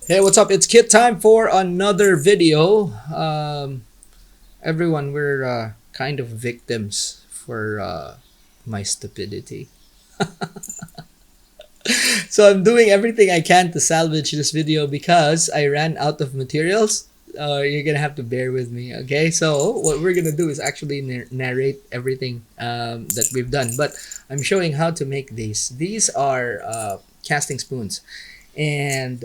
Hey, what's up? It's Kit time for another video. Everyone, we're kind of victims for my stupidity. So I'm doing everything I can to salvage this video because I ran out of materials. You're gonna have to bear with me, okay? So what we're gonna do is actually narrate everything that we've done, but I'm showing how to make these. These are casting spoons, and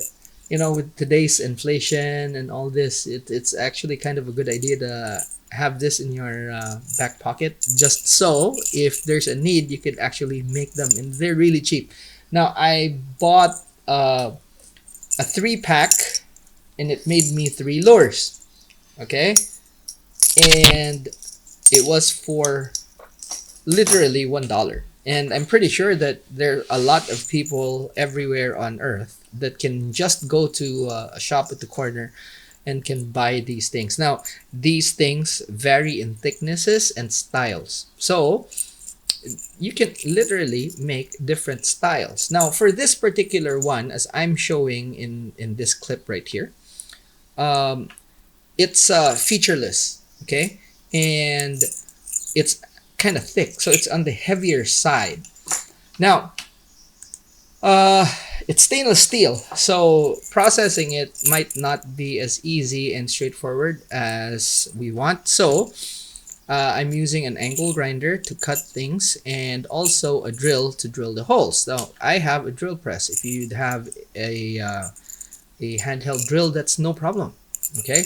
with today's inflation and all this, it's actually kind of a good idea to have this in your back pocket, just so if there's a need you could actually make them, and they're really cheap. Now I bought a 3-pack, and it made me 3 lures, okay, and it was for literally $1. And I'm pretty sure that there are a lot of people everywhere on earth that can just go to a shop at the corner and can buy these things. Now, these things vary in thicknesses and styles. So, you can literally make different styles. Now, for this particular one, as I'm showing in this clip right here, um, it's featureless, okay? And it's kind of thick, so it's on the heavier side. Now, uh, it's stainless steel, so processing it might not be as easy and straightforward as we want. So, I'm using an angle grinder to cut things, and also a drill to drill the holes. Now, I have a drill press. If you have a handheld drill, that's no problem. Okay,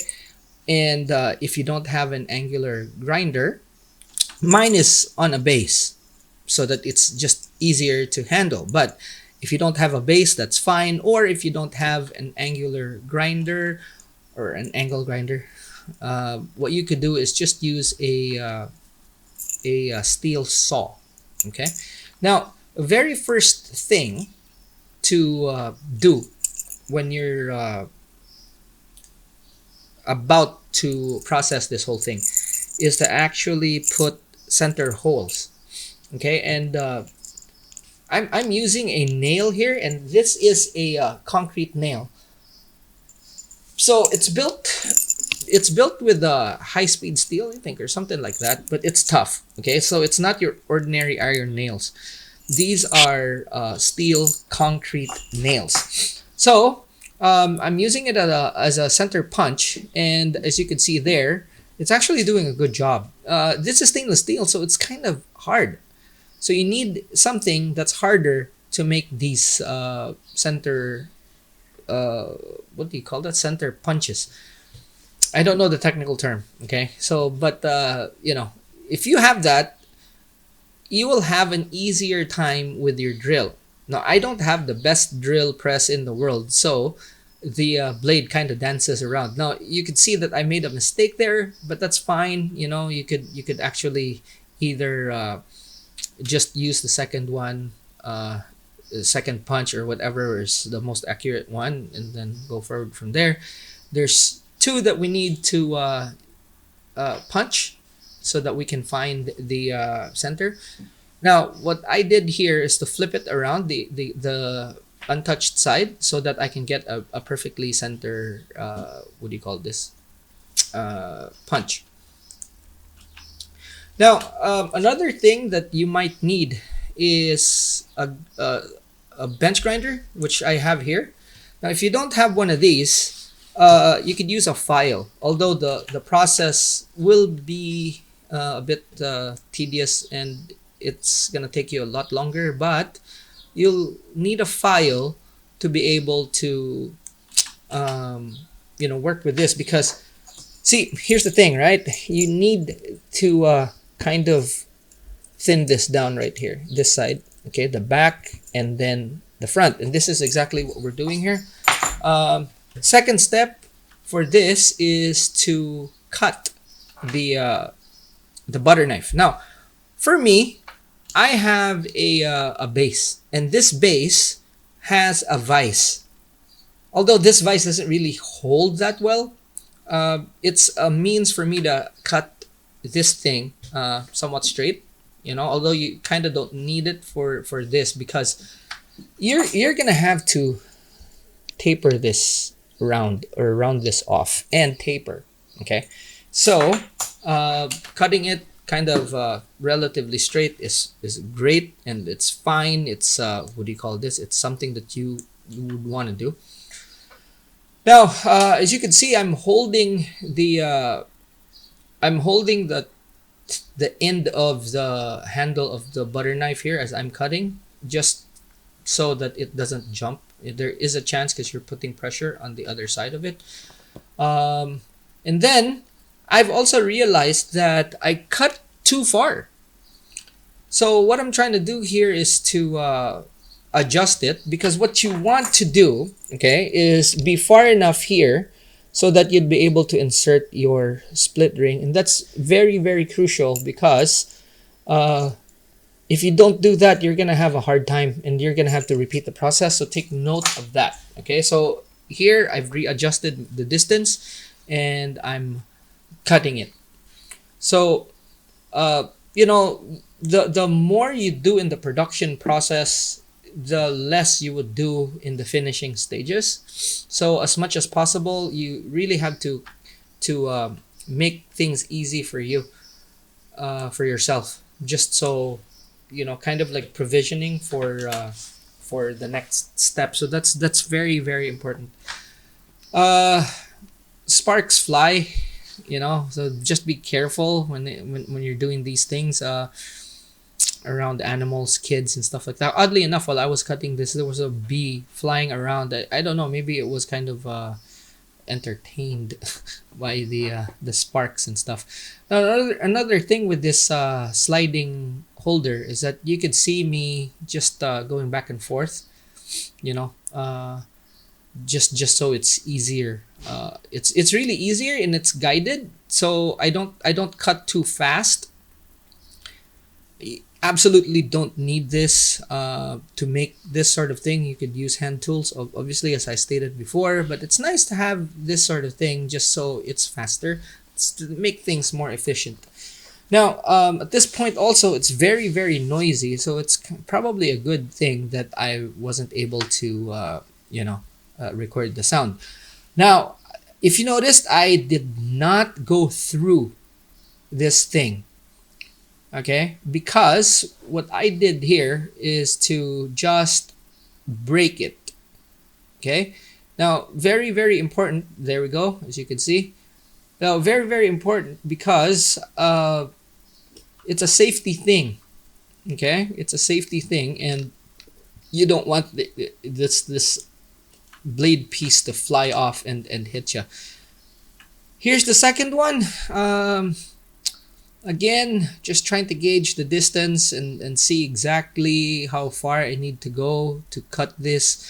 and if you don't have an angular grinder, mine is on a base so that it's just easier to handle. But if you don't have a base, that's fine. Or if you don't have an angular grinder or an angle grinder, what you could do is just use a steel saw. Okay. Now, very first thing to do when you're about to process this whole thing is to actually put center holes. Okay, and I'm using a nail here, and this is a concrete nail. So it's built with high-speed steel, I think, or something like that, but it's tough. Okay, so it's not your ordinary iron nails. These are steel concrete nails. So I'm using it as a center punch, and as you can see there, it's actually doing a good job. This is stainless steel, so it's kind of hard. So you need something that's harder to make these center, what do you call that? Center punches. I don't know the technical term. Okay, so but if you have that, you will have an easier time with your drill. Now, I don't have the best drill press in the world, so the blade kind of dances around. Now, you could see that I made a mistake there, but that's fine. You could actually either just use the second one, the second punch, or whatever is the most accurate one, and then go forward from there. There's two that we need to punch so that we can find the center. Now, what I did here is to flip it around the untouched side so that I can get a perfectly center, what do you call this, punch. Now, another thing that you might need is a bench grinder, which I have here. Now, if you don't have one of these, you could use a file, although the process will be a bit tedious, and it's gonna take you a lot longer, but you'll need a file to be able to work with this. Because, see, here's the thing, right? You need to kind of thin this down right here, this side, okay, the back, and then the front, and this is exactly what we're doing here. Second step for this is to cut the butter knife. Now, for me, I have a base, and this base has a vise. Although this vise doesn't really hold that well, it's a means for me to cut this thing somewhat straight. Although you kind of don't need it for this, because you're gonna have to taper this round or round this off and taper. Okay, so cutting it kind of relatively straight is great, and it's fine. It's what do you call this? It's something that you would want to do. Now, as you can see, I'm holding the end of the handle of the butter knife here as I'm cutting, just so that it doesn't jump. There is a chance because you're putting pressure on the other side of it. And then I've also realized that I cut too far. So what I'm trying to do here is to adjust it, because what you want to do, okay, is be far enough here so that you'd be able to insert your split ring. And that's very, very crucial, because if you don't do that, you're gonna have a hard time and you're gonna have to repeat the process. So take note of that. Okay, so here I've readjusted the distance and I'm cutting it. So the more you do in the production process, the less you would do in the finishing stages. So as much as possible, you really have to make things easy for you, for yourself, just so kind of like provisioning for the next step. So that's very, very important. Sparks fly, so just be careful when you're doing these things around animals, kids, and stuff like that. Oddly enough, while I was cutting this, there was a bee flying around. I don't know, maybe it was kind of entertained by the sparks and stuff. Now, another thing with this sliding holder is that you could see me just going back and forth, just so it's easier. It's really easier and it's guided, so I don't cut too fast. Absolutely don't need this to make this sort of thing. You could use hand tools, obviously, as I stated before, but it's nice to have this sort of thing just so it's faster. It's to make things more efficient. Now, at this point also, it's very, very noisy, so it's probably a good thing that I wasn't able to record the sound. Now, if you noticed, I did not go through this thing. Okay, because what I did here is to just break it. Okay, now very, very important. There we go, as you can see. Now very, very important, because it's a safety thing. Okay, it's a safety thing, and you don't want this blade piece to fly off and hit you. Here's the second one. Again, just trying to gauge the distance and see exactly how far I need to go to cut this.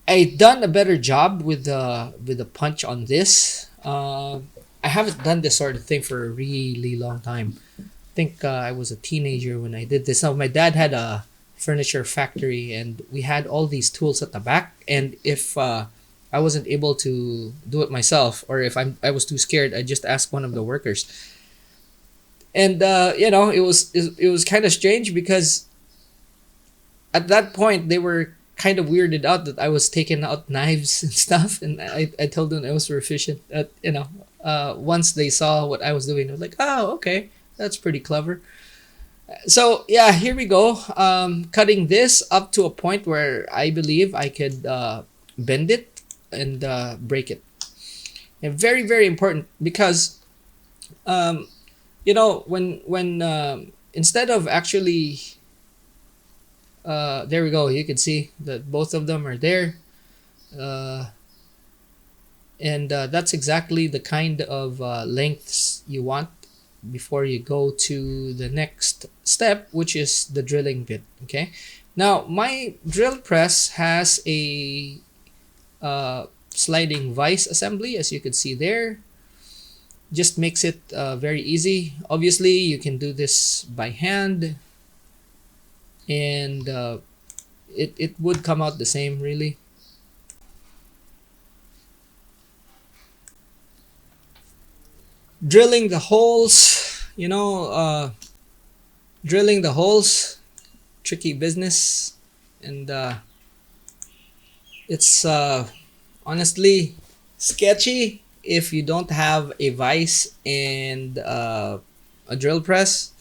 I've done a better job with the punch on this. I haven't done this sort of thing for a really long time. I think I was a teenager when I did this. Now, my dad had a furniture factory, and we had all these tools at the back. And if I wasn't able to do it myself, or if I was too scared, I just asked one of the workers. And it was kind of strange, because at that point they were kind of weirded out that I was taking out knives and stuff, and I told them I was proficient. Once they saw what I was doing, they were like, "Oh, okay, that's pretty clever." So yeah, here we go. Cutting this up to a point where I believe I could bend it and break it. And very, very important, because when instead of actually there we go, you can see that both of them are there, and that's exactly the kind of lengths you want before you go to the next step, which is the drilling bit. Okay, now my drill press has a sliding vise assembly, as you can see there. Just makes it very easy. Obviously, you can do this by hand, and it would come out the same, really. Drilling the holes, tricky business, and it's honestly, sketchy if you don't have a vise and a drill press.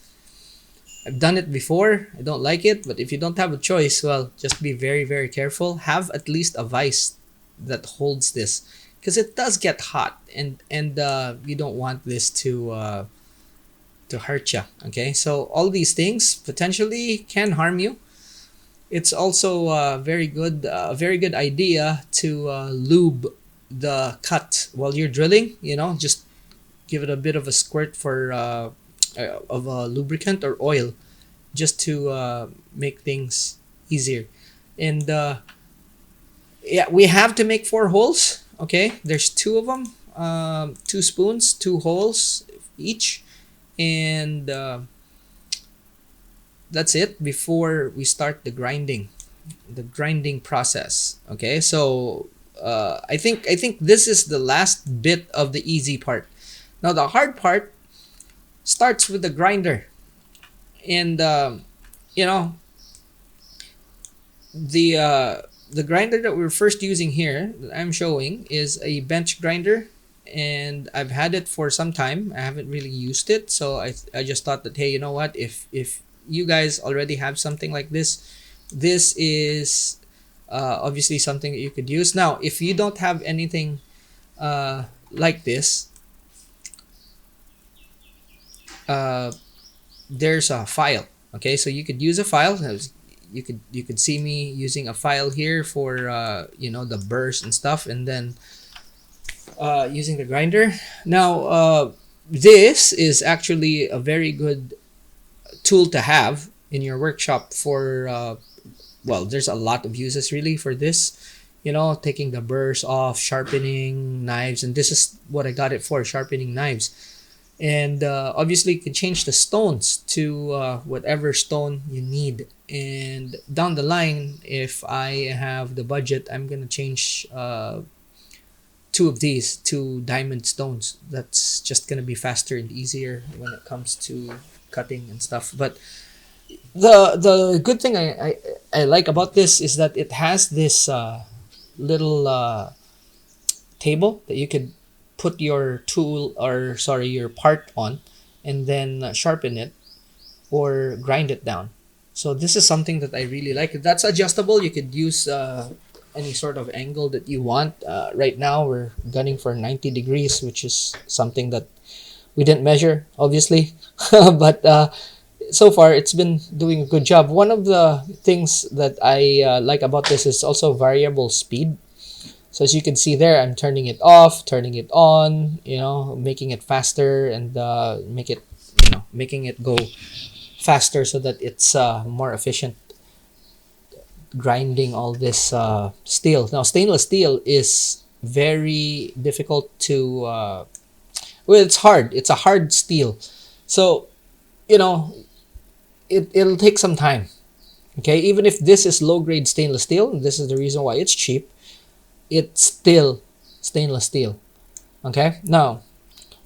I've done it before. I don't like it, but if you don't have a choice, well, just be very, very careful. Have at least a vise that holds this, because it does get hot, and you don't want this to hurt you. Okay, so all these things potentially can harm you. It's also a very good idea to lube the cut while you're drilling. You know, just give it a bit of a squirt of a lubricant or oil, just to make things easier. And yeah, we have to make 4 holes. Okay, there's 2 of them, 2 spoons, 2 holes each, and that's it before we start the grinding process. Okay, so I think this is the last bit of the easy part. Now the hard part starts with the grinder, and you know, the grinder that we're first using here that I'm showing is a bench grinder, and I've had it for some time. I haven't really used it, so I just thought that, hey, you know what, if you guys already have something like this is obviously something that you could use. Now if you don't have anything like this, uh, there's a file. Okay, so you could use a file. You could see me using a file here for the burrs and stuff, and then using the grinder. Now this is actually a very good tool to have in your workshop for well, there's a lot of uses really for this. Taking the burrs off, sharpening knives, and this is what I got it for, sharpening knives. And obviously you can change the stones to whatever stone you need, and down the line, if I have the budget, I'm gonna change 2 of these to diamond stones. That's just gonna be faster and easier when it comes to cutting and stuff. But the good thing I like about this is that it has this little table that you could put your tool, or sorry, your part on, and then sharpen it or grind it down. So this is something that I really like. That's adjustable. You could use any sort of angle that you want. Right now we're gunning for 90 degrees, which is something that we didn't measure, obviously. But so far it's been doing a good job. One of the things that I like about this is also variable speed. So as you can see there, I'm turning it off, turning it on, making it faster, and making it go faster so that it's more efficient grinding all this steel. Now stainless steel is very difficult to well, it's hard. It's a hard steel. So, it'll take some time. Okay, even if this is low grade stainless steel, this is the reason why it's cheap. It's still stainless steel. Okay, now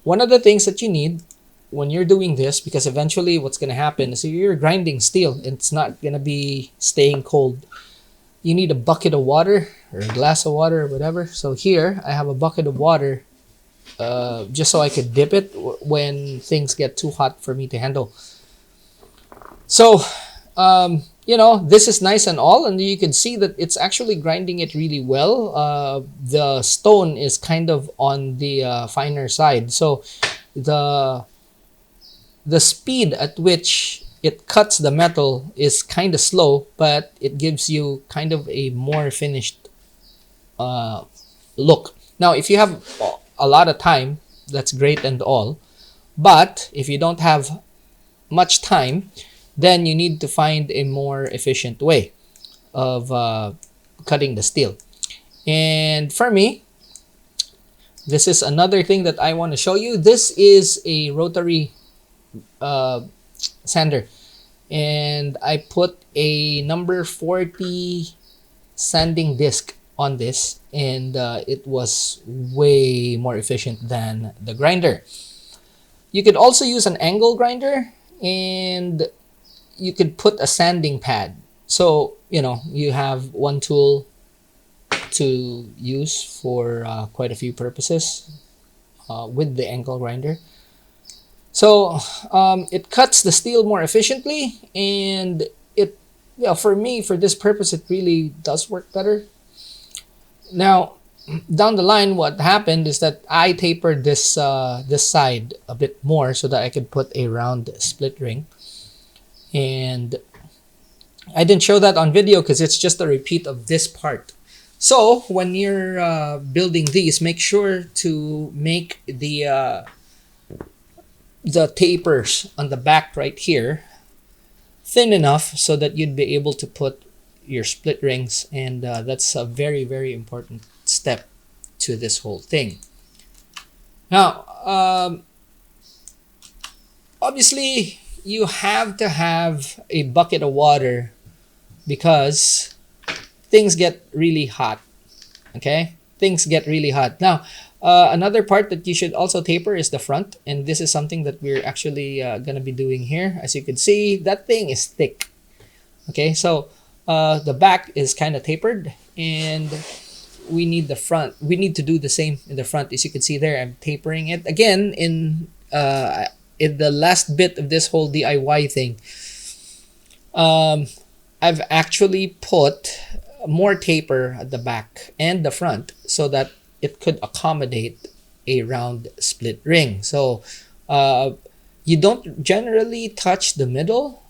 one of the things that you need when you're doing this, because eventually what's going to happen is you're grinding steel, it's not going to be staying cold. You need a bucket of water or a glass of water or whatever. So here I have a bucket of water, just so I could dip it when things get too hot for me to handle. So this is nice and all, and you can see that it's actually grinding it really well. The stone is kind of on the finer side, so the speed at which it cuts the metal is kind of slow, but it gives you kind of a more finished look. Now if you have a lot of time, that's great and all, but if you don't have much time, then you need to find a more efficient way of cutting the steel. And for me, this is another thing that I want to show you. This is a rotary sander, and I put a number 40 sanding disc on this, and it was way more efficient than the grinder. You could also use an angle grinder, and you could put a sanding pad. So you have one tool to use for quite a few purposes with the angle grinder. So it cuts the steel more efficiently, and it, yeah, for me, for this purpose, it really does work better. Now, down the line, what happened is that I tapered this side a bit more so that I could put a round split ring, and I didn't show that on video because it's just a repeat of this part. So when you're building these, make sure to make the tapers on the back right here thin enough so that you'd be able to put your split rings, and that's a very, very important step to this whole thing. Now, obviously, you have to have a bucket of water because things get really hot. Okay, things get really hot. Now, another part that you should also taper is the front, and this is something that we're actually gonna be doing here. As you can see, that thing is thick. Okay, so the back is kind of tapered, and we need the front. We need to do the same in the front. As you can see there, I'm tapering it again in the last bit of this whole DIY thing. I've actually put more taper at the back and the front so that it could accommodate a round split ring. So you don't generally touch the middle,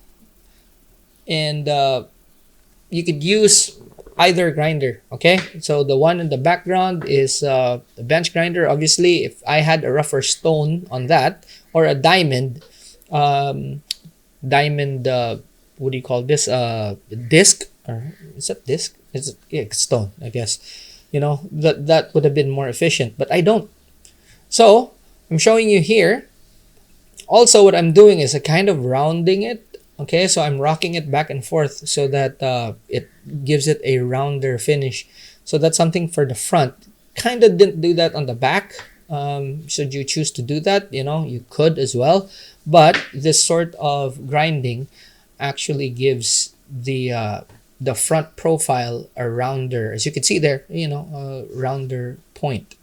and you could use either grinder. Okay, so the one in the background is the bench grinder. Obviously, if I had a rougher stone on that, or a diamond, what do you call this, disc, or is that disc? It's, yeah, stone, I guess. You know, that would have been more efficient, but I don't. So I'm showing you here. Also, what I'm doing is a kind of rounding it. Okay, so I'm rocking it back and forth so that it gives it a rounder finish. So that's something for the front. Kind of didn't do that on the back. Should you choose to do that, you know, you could as well. But this sort of grinding actually gives the front profile a rounder, as you can see there, you know, a rounder point.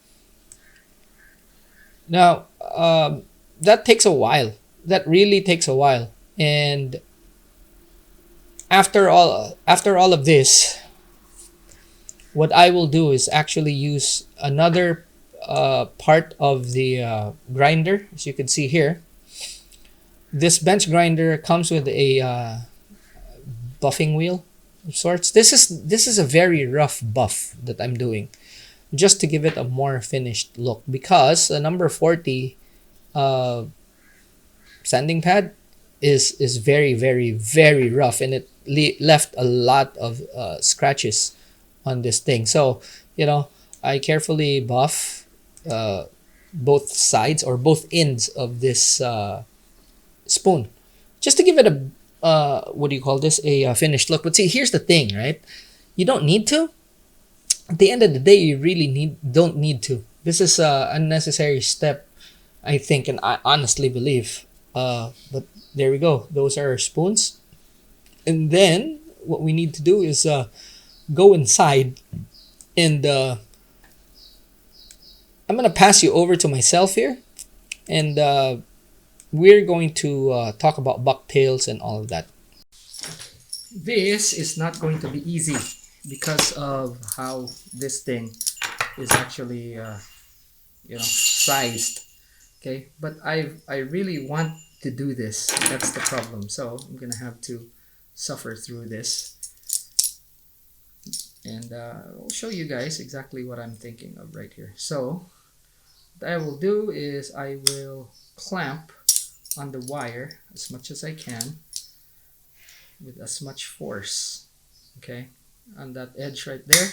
Now, that takes a while. That really takes a while. And after all of this, what I will do is actually use another part of the grinder. As you can see here, this bench grinder comes with a buffing wheel of sorts. This is a very rough buff that I'm doing just to give it a more finished look, because the number 40 sanding pad is very, very, very rough, and it left a lot of scratches on this thing. So, you know, I carefully buff both sides or both ends of this spoon just to give it a what do you call this, a finished look. But see, here's the thing, right? You don't need to. At the end of the day, you really don't need to. This is a unnecessary step, I think, and I honestly believe. But there we go. Those are our spoons. And then what we need to do is go inside, and I'm gonna pass you over to myself here, and we're going to talk about bucktails and all of that. This is not going to be easy because of how this thing is actually you know, sized. Okay, but I really want to do this. That's the problem. So I'm gonna have to suffer through this, and I'll show you guys exactly what I'm thinking of right here. So what I will do is I will clamp on the wire as much as I can with as much force, okay, on that edge right there.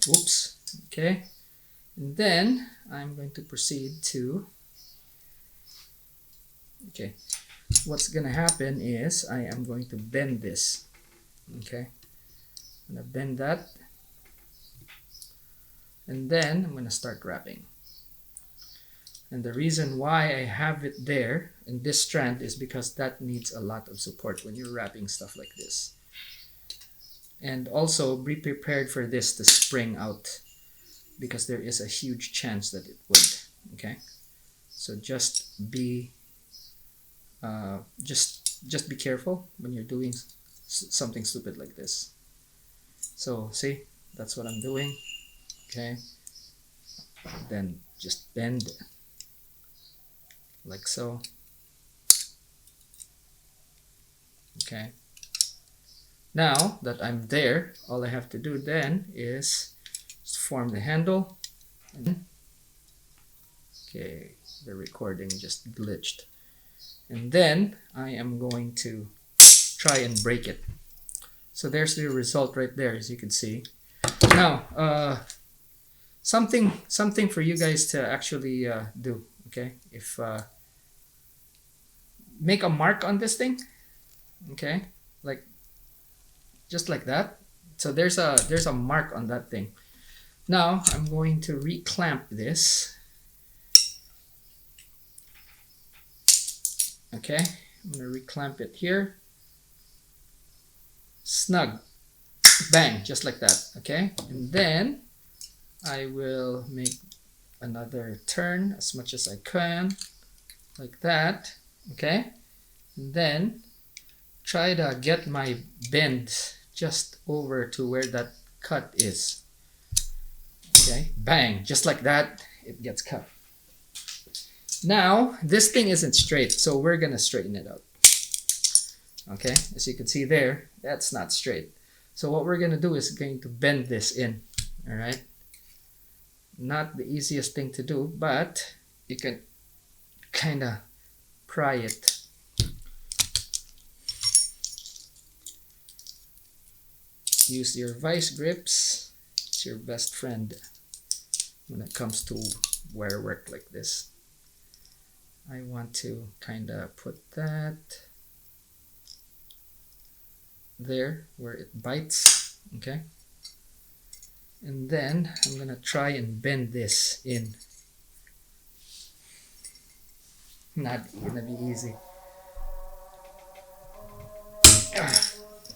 Oops. Okay, and then I'm going to proceed to, okay, what's gonna happen is I am going to bend this. Okay, I'm gonna bend that, and then I'm gonna start wrapping. And the reason why I have it there in this strand is because that needs a lot of support when you're wrapping stuff like this. And also be prepared for this to spring out, because there is a huge chance that it would. Okay, so just be just be careful when you're doing something stupid like this. So see, that's what I'm doing. Okay, then just bend like so. Okay, now that I'm there, all I have to do then is form the handle. Okay, the recording just glitched. And then I am going to try and break it. So there's the result right there, as you can see. Now, something for you guys to actually do. Okay, if make a mark on this thing. Okay, like just like that. So there's a mark on that thing. Now I'm going to reclamp this. Okay, I'm gonna reclamp it here. Snug, bang, just like that. Okay, and then I will make another turn as much as I can, like that. Okay, and then try to get my bend just over to where that cut is. Okay, bang, just like that, it gets cut. Now this thing isn't straight, so we're gonna straighten it out. Okay, as you can see there, that's not straight. So what we're gonna do is going to bend this in. All right, not the easiest thing to do, but you can kind of pry it. Use your vice grips. It's your best friend when it comes to wire work like this. I want to kind of put that there where it bites. Okay, and then I'm gonna try and bend this in. Not gonna be easy.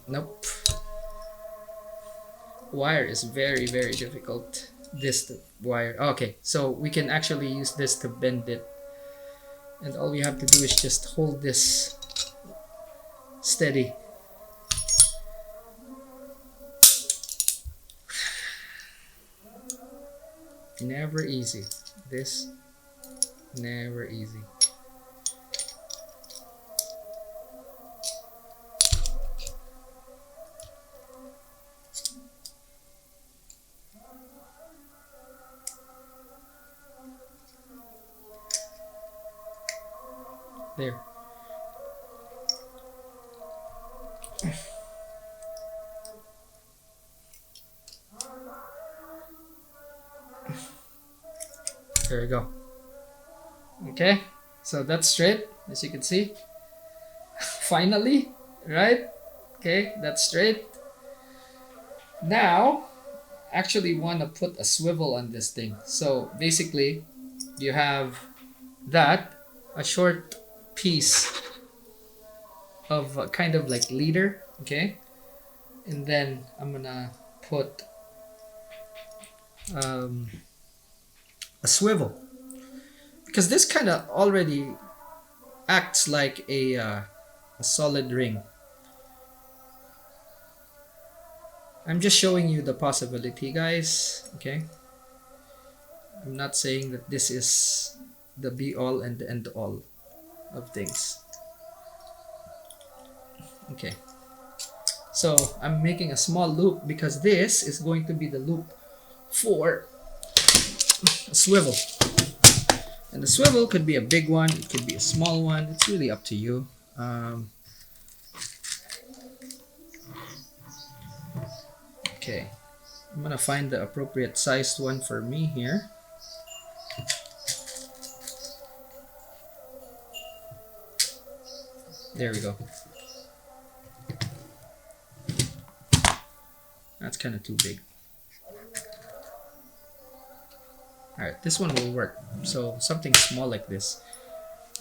Nope. Wire is very difficult. This wire. Okay, so we can actually use this to bend it, and all we have to do is just hold this steady. Never easy. This never easy. There. There we go. Okay, so that's straight, as you can see. Finally, right? Okay, that's straight. Now, actually want to put a swivel on this thing. So basically, you have that, a short piece of kind of like leader, okay? And then I'm gonna put a swivel, because this kind of already acts like a solid ring. I'm just showing you the possibility, guys. Okay, I'm not saying that this is the be all and the end all of things. Okay, so I'm making a small loop because this is going to be the loop for a swivel. And the swivel could be a big one, it could be a small one, it's really up to you. Okay, I'm gonna find the appropriate sized one for me here. There we go. That's kind of too big. Alright, this one will work. So something small like this.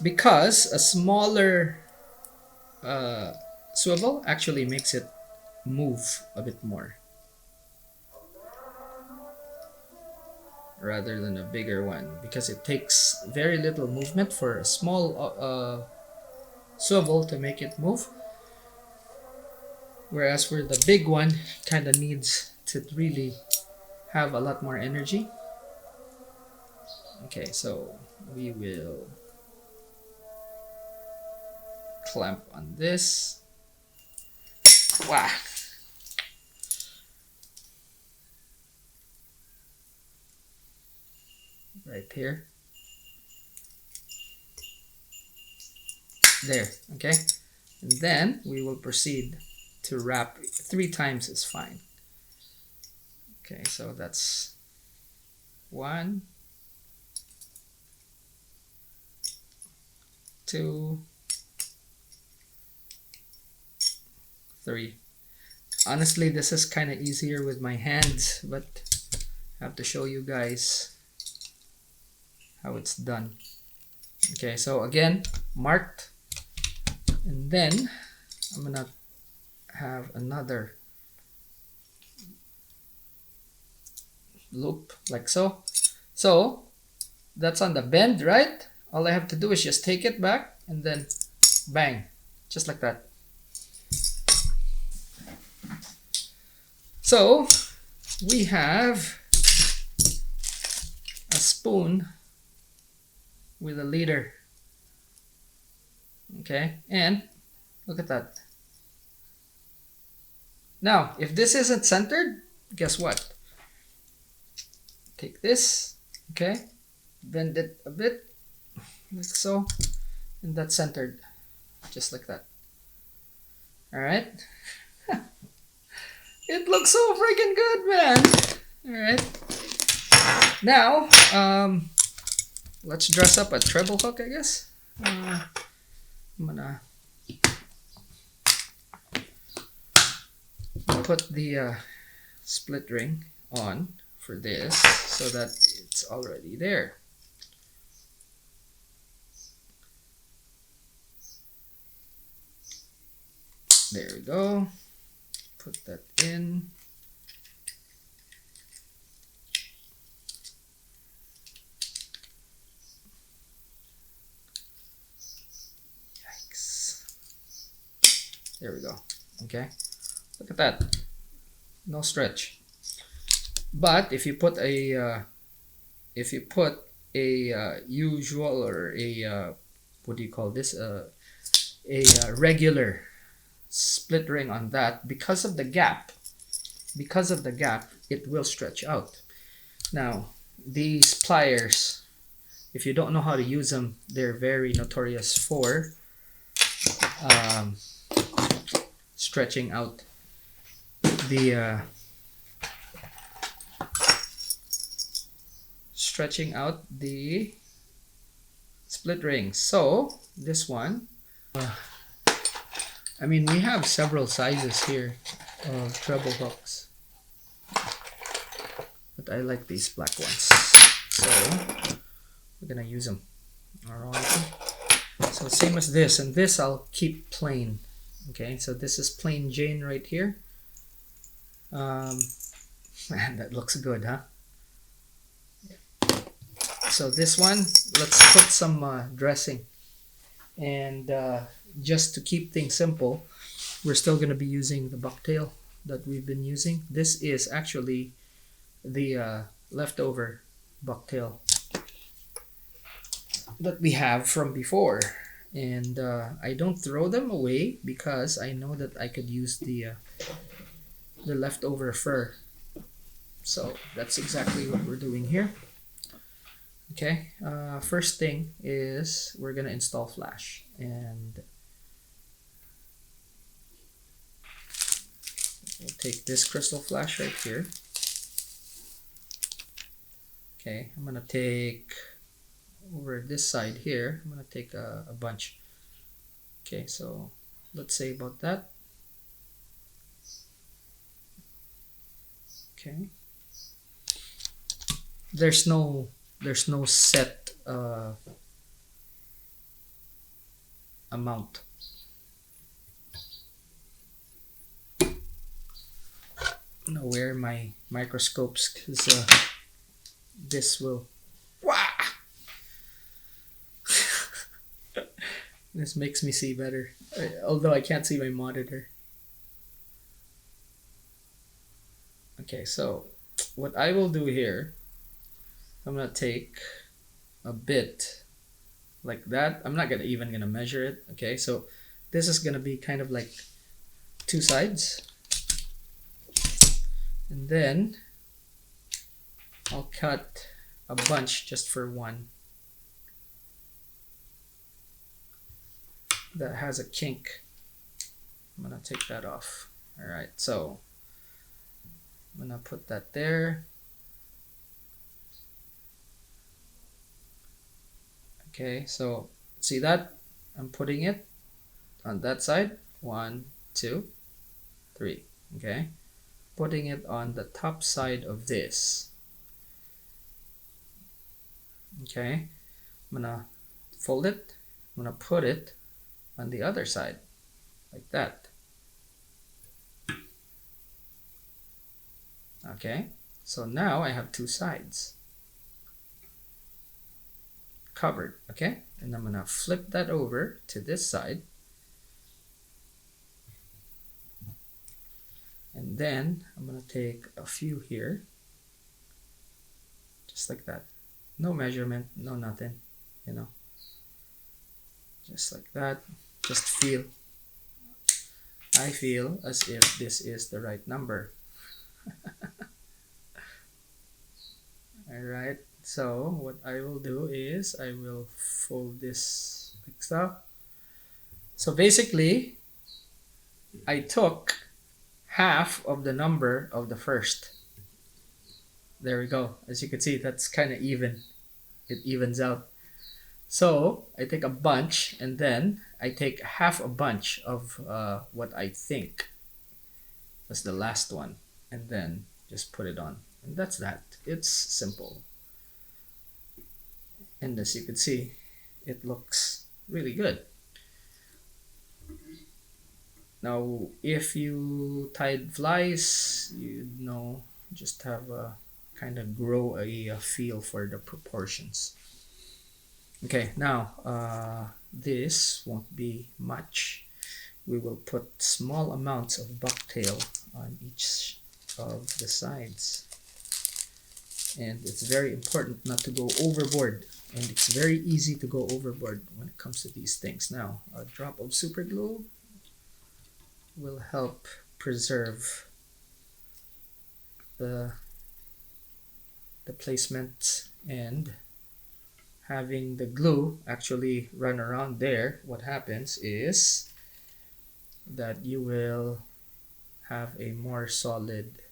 Because a smaller swivel actually makes it move a bit more rather than a bigger one, because it takes very little movement for a small swivel to make it move, whereas for the big one kind of needs to really have a lot more energy. Okay, so we will clamp on this. Wow. Right here. There, okay? And then we will proceed to wrap 3 times is fine. Okay, so that's 1, 2, 3. Honestly, this is kind of easier with my hands, but I have to show you guys how it's done. Okay, so again, marked, and then I'm gonna have another loop like so. So that's on the bend, right? All I have to do is just take it back and then bang, just like that. So we have a spoon with a leader. Okay, and look at that. Now, if this isn't centered, guess what? Take this, okay, bend it a bit, like so, and that's centered, just like that. All right. It looks so freaking good, man. All right. Now, let's dress up a treble hook, I guess. I'm gonna put the split ring on for this so that it's already there. There we go. Put that in. Yikes. There we go. Okay. Look at that. No stretch. But if you put a usual or a what do you call this? A regular split ring on that, because of the gap, it will stretch out. Now, these pliers, if you don't know how to use them, they're very notorious for stretching out the split rings. So this one, I mean, we have several sizes here of treble hooks, but I like these black ones, so we're gonna use them. All right. So same as this, and this I'll keep plain. Okay, so this is plain Jane right here. Man, that looks good, huh? So this one, let's put some dressing, and just to keep things simple, we're still going to be using the bucktail that we've been using. This is actually the leftover bucktail that we have from before, and I don't throw them away because I know that I could use the leftover fur. So that's exactly what we're doing here. Okay, first thing is we're gonna install flash, and we'll take this crystal flash right here. Okay, I'm gonna take over this side here, I'm gonna take a bunch. Okay, so let's say about that. Okay, there's no set amount. I'm gonna wear my microscopes because this will. Wah! This makes me see better, although I can't see my monitor. Okay, so what I will do here, I'm gonna take a bit like that. I'm not gonna even gonna measure it. Okay, so this is gonna be kind of like two sides, and then I'll cut a bunch just for one that has a kink. I'm gonna take that off. All right, so I'm gonna put that there. Okay, so see that? I'm putting it on that side. 1, 2, 3. Okay, putting it on the top side of this. Okay, I'm gonna fold it. I'm gonna put it on the other side like that. Okay, so now I have two sides covered. Okay, and I'm gonna flip that over to this side, and then I'm gonna take a few here just like that. No measurement, no nothing, you know, just like that. Just feel. I feel as if this is the right number. All right, so what I will do is I will fold this like so. So basically, I took half of the number of the first. There we go. As you can see, that's kind of even. It evens out. So I take a bunch, and then I take half a bunch of what I think was the last one, and then just put it on. And that's that. It's simple. And as you can see, it looks really good. Now, if you tied flies, you know, just have a kind of grow a feel for the proportions. Okay, now this won't be much. We will put small amounts of bucktail on each of the sides. And it's very important not to go overboard. And it's very easy to go overboard when it comes to these things. Now, a drop of super glue will help preserve the placement, and having the glue actually run around there, what happens is that you will have a more solid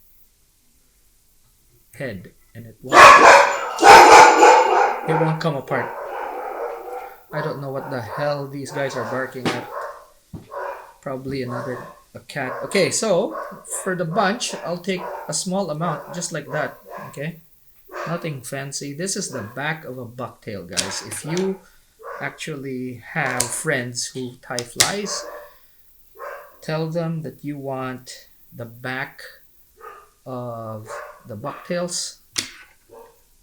head, and it won't come apart. I don't know what the hell these guys are barking at. Probably a cat. Okay, so for the bunch, I'll take a small amount just like that. Okay, nothing fancy. This is the back of a bucktail, guys. If you actually have friends who tie flies, tell them that you want the back of the bucktails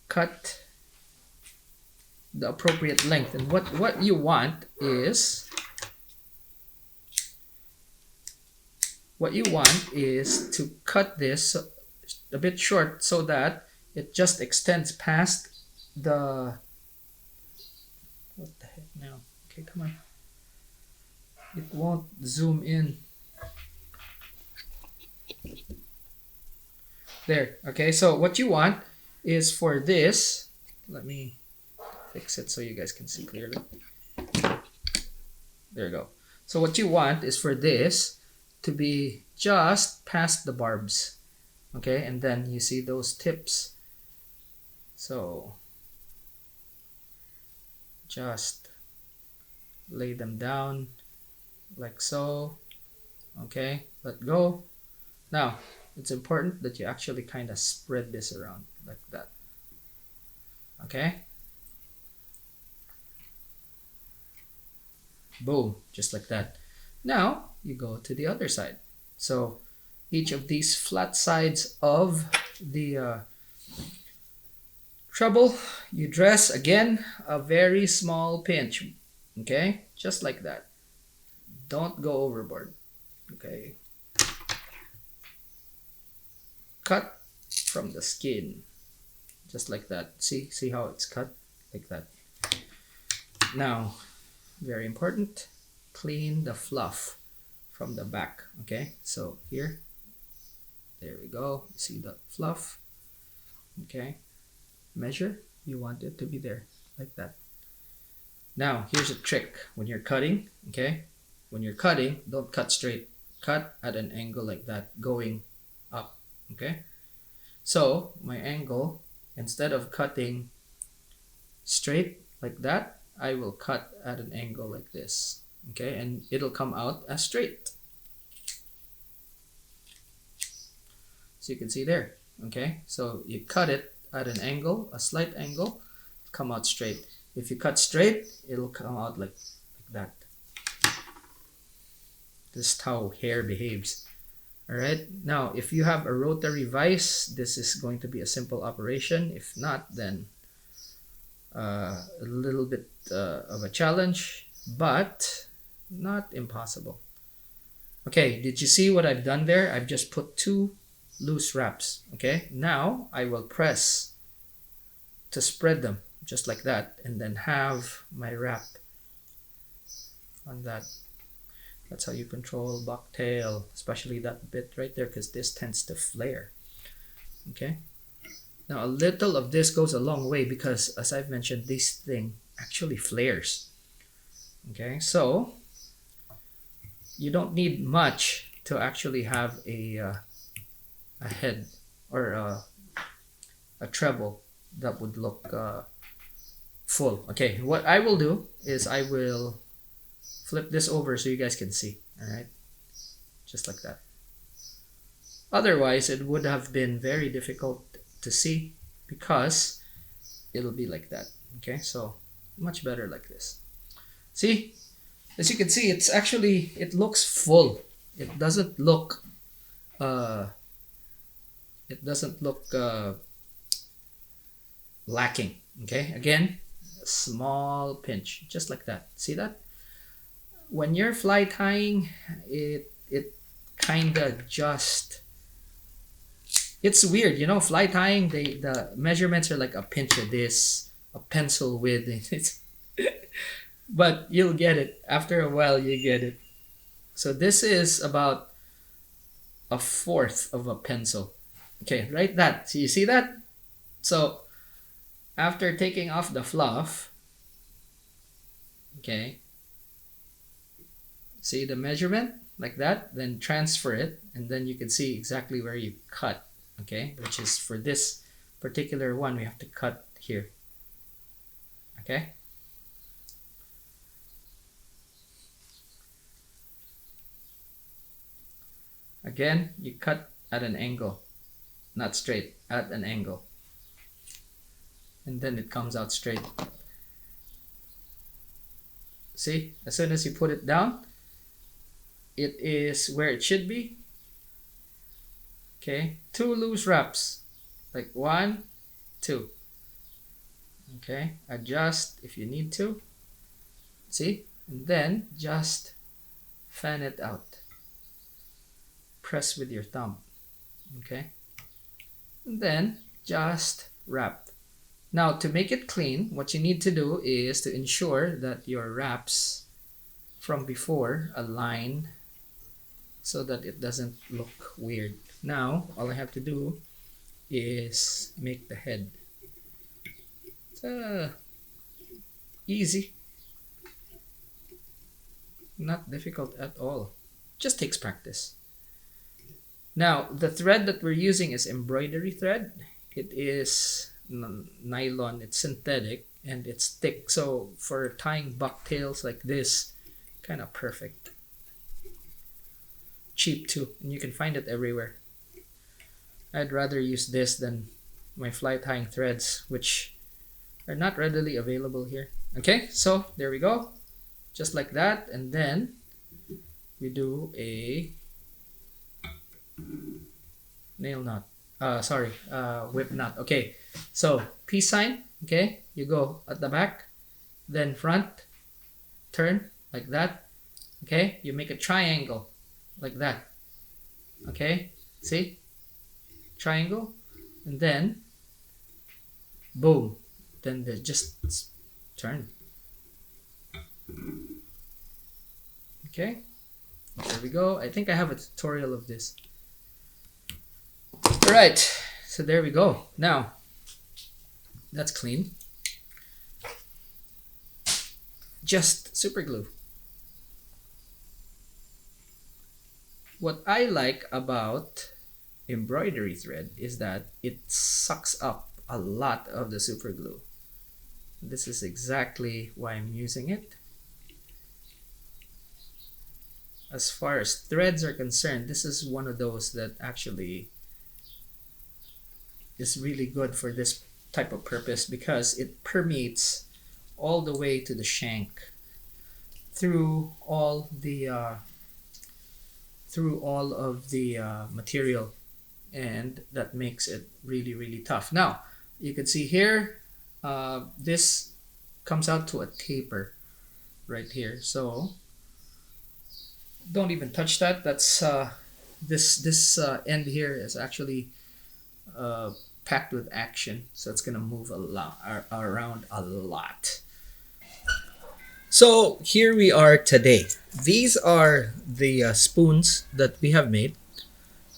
cut the appropriate length. And what you want is to cut this a bit short so that it just extends past the, what the heck now? Okay, come on. It won't zoom in. There. Okay, so what you want is for this, let me fix it so you guys can see clearly. There you go. So what you want is for this to be just past the barbs. Okay, and then you see those tips. So just lay them down like so. Okay, let go. Now, it's important that you actually kind of spread this around like that. Okay? Boom, just like that. Now, you go to the other side. So, each of these flat sides of the treble. You dress again a very small pinch, okay, just like that. Don't go overboard. Okay, cut from the skin just like that. See how it's cut like that. Now, very important, clean the fluff from the back. Okay, so here, there we go. See the fluff. Okay, measure, you want it to be there like that. Now here's a trick when you're cutting. Okay, when you're cutting, don't cut straight, cut at an angle like that, going up. Okay, so my angle, instead of cutting straight like that, I will cut at an angle like this. Okay, and it'll come out as straight. So you can see there. Okay, so you cut it at an angle, a slight angle, come out straight. If you cut straight, it'll come out like that. This is how hair behaves. All right, now if you have a rotary vise, this is going to be a simple operation. If not, then a little bit of a challenge, but not impossible. Okay, did you see what I've done there? I've just put 2 loose wraps. Okay, now I will press to spread them just like that, and then have my wrap on that. That's how you control bucktail, especially that bit right there, because this tends to flare. Okay, now a little of this goes a long way, because as I've mentioned, this thing actually flares. Okay, so you don't need much to actually have a head or a treble that would look full. Okay, what I will do is I will flip this over so you guys can see. All right, just like that. Otherwise, it would have been very difficult to see, because it'll be like that. Okay, so much better like this. See, as you can see, it's actually, it looks full. It doesn't look lacking. Okay, again, a small pinch just like that. See that? When you're fly tying, it kind of just, it's weird, you know, fly tying, the measurements are like a pinch of this, a pencil width. It's but you'll get it after a while. You get it. So this is about 1/4 of a pencil. Okay, right, that, so you see that? So after taking off the fluff, okay, see the measurement like that, then transfer it, and then you can see exactly where you cut. Okay, which is for this particular one, we have to cut here. Okay, again, you cut at an angle, not straight, at an angle, and then it comes out straight. See, as soon as you put it down, it is where it should be. Okay, 2 loose wraps, like 1, 2. Okay, adjust if you need to. See, and then just fan it out. Press with your thumb. Okay, and then just wrap. Now, to make it clean, what you need to do is to ensure that your wraps from before align so that it doesn't look weird. Now, all I have to do is make the head. It's easy. Not difficult at all. Just takes practice. Now, the thread that we're using is embroidery thread. It is nylon, it's synthetic, and it's thick. So for tying bucktails like this, kind of perfect. Cheap too, and you can find it everywhere. I'd rather use this than my fly tying threads, which are not readily available here. Okay, so there we go. Just like that, and then we do a nail knot. Sorry, whip knot. Okay, so peace sign. Okay, you go at the back, then front, turn like that. Okay, you make a triangle like that. Okay, see, triangle, and then boom, then they just turn. Okay, there we go. I think I have a tutorial of this. All right, so there we go. Now that's clean. Just super glue. What I like about embroidery thread is that it sucks up a lot of the super glue. This is exactly why I'm using it. As far as threads are concerned, this is one of those that actually is really good for this type of purpose because it permeates all the way to the shank through all of the material, and that makes it really tough. Now you can see here, this comes out to a taper right here, so don't even touch that. That's this end here is actually packed with action, so it's gonna move a lot around a lot. So here we are today. These are the spoons that we have made,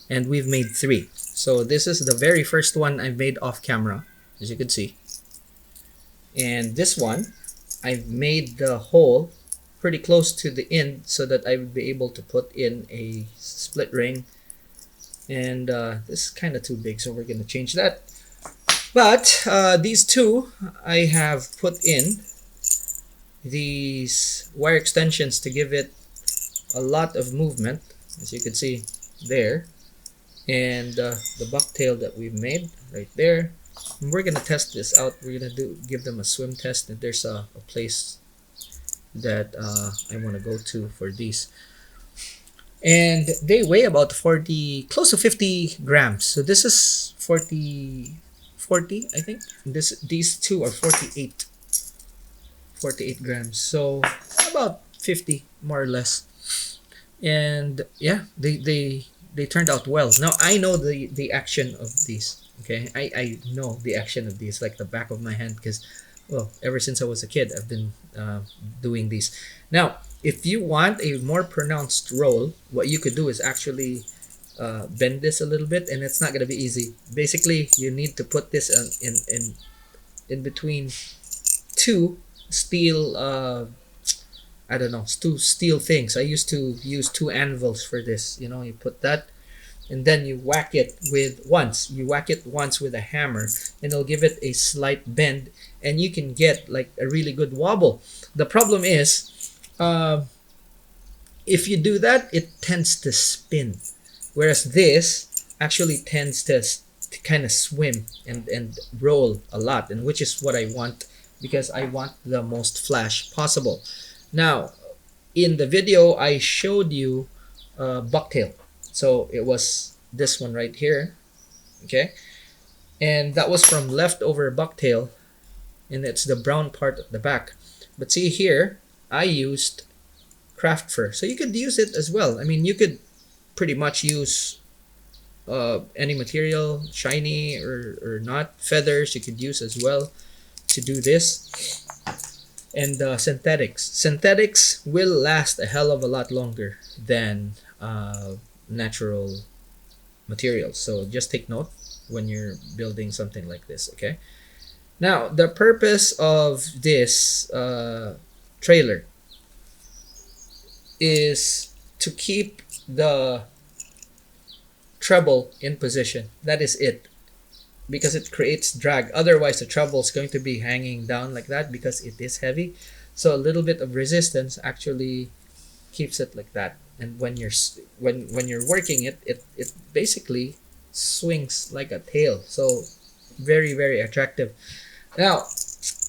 and we've made 3. So this is the very first one I made off camera, as you can see, and this one I've made the hole pretty close to the end so that I would be able to put in a split ring, and this is kind of too big, so we're going to change that. But these two, I have put in these wire extensions to give it a lot of movement, as you can see there, and the bucktail that we've made right there. And we're gonna test this out. We're gonna give them a swim test, and there's a place that I want to go to for these, and they weigh about 40, close to 50 grams. So this is 40 I think. These two are 48 grams, so about 50 more or less. And yeah, they turned out well. Now I know the action of these. Okay, I know the action of these like the back of my hand, because, well, ever since I was a kid I've been doing these. Now if you want a more pronounced roll, what you could do is actually bend this a little bit, and it's not going to be easy. Basically you need to put this in between two steel I don't know, two steel things. I used to use 2 anvils for this. You know, you put that, and then you whack it once with a hammer, and it'll give it a slight bend, and you can get like a really good wobble. The problem is, if you do that, it tends to spin, whereas this actually tends to kind of swim and roll a lot, and which is what I want, because I want the most flash possible. Now in the video I showed you bucktail, so it was this one right here, okay, and that was from leftover bucktail, and it's the brown part at the back. But see here, I used craft fur, so you could use it as well. I mean, you could pretty much use any material, shiny or not. Feathers you could use as well to do this. And synthetics will last a hell of a lot longer than natural materials, so just take note when you're building something like this. Okay, now the purpose of this trailer is to keep the treble in position. That is it, because it creates drag. Otherwise the treble is going to be hanging down like that because it is heavy. So a little bit of resistance actually keeps it like that, and when you're working it, it basically swings like a tail. So very attractive. Now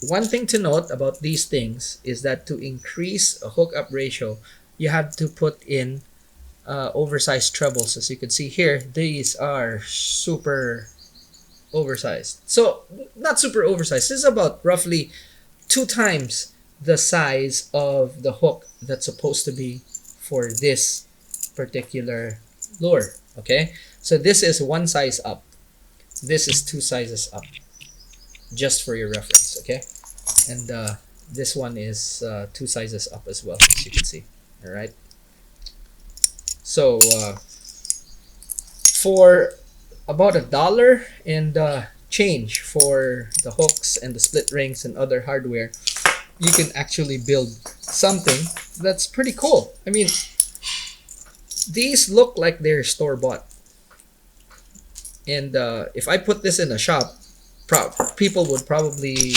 one thing to note about these things is that to increase a hookup ratio, you have to put in oversized trebles. As you can see here, these are super oversized. So not super oversized. This is about roughly 2 times the size of the hook that's supposed to be for this particular lure. Okay, so this is 1 size up. This is 2 sizes up, just for your reference. Okay, and this one is 2 sizes up as well, as you can see. All right. So for about $1 and change for the hooks and the split rings and other hardware, you can actually build something that's pretty cool. I mean, these look like they're store-bought, and if I put this in a shop, people would probably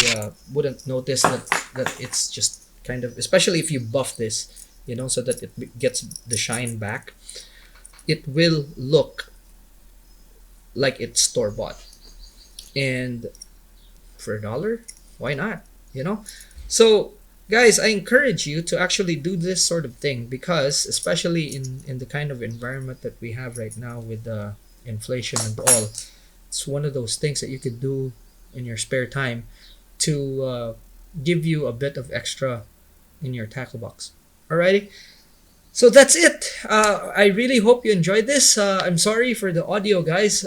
wouldn't notice that it's just kind of, especially if you buff this, you know, so that it gets the shine back. It will look like it's store-bought, and for $1, why not, you know? So guys, I encourage you to actually do this sort of thing, because especially in the kind of environment that we have right now with inflation and all, it's one of those things that you could do in your spare time to give you a bit of extra in your tackle box. Alrighty, so that's it. I really hope you enjoyed this. I'm sorry for the audio, guys.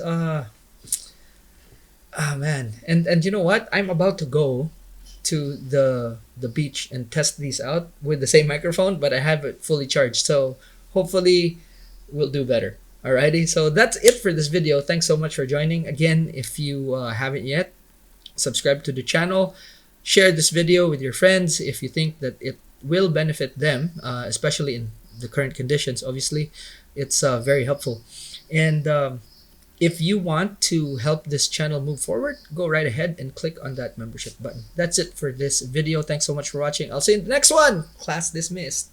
Man, and you know what? I'm about to go to the beach and test these out with the same microphone, but I have it fully charged, so hopefully we'll do better. Alrighty, so that's it for this video. Thanks so much for joining. Again, if you haven't yet, subscribe to the channel, share this video with your friends if you think that it will benefit them, especially in the current conditions. Obviously, it's very helpful. And if you want to help this channel move forward, go right ahead and click on that membership button. That's it for this video. Thanks so much for watching. I'll see you in the next one. Class dismissed.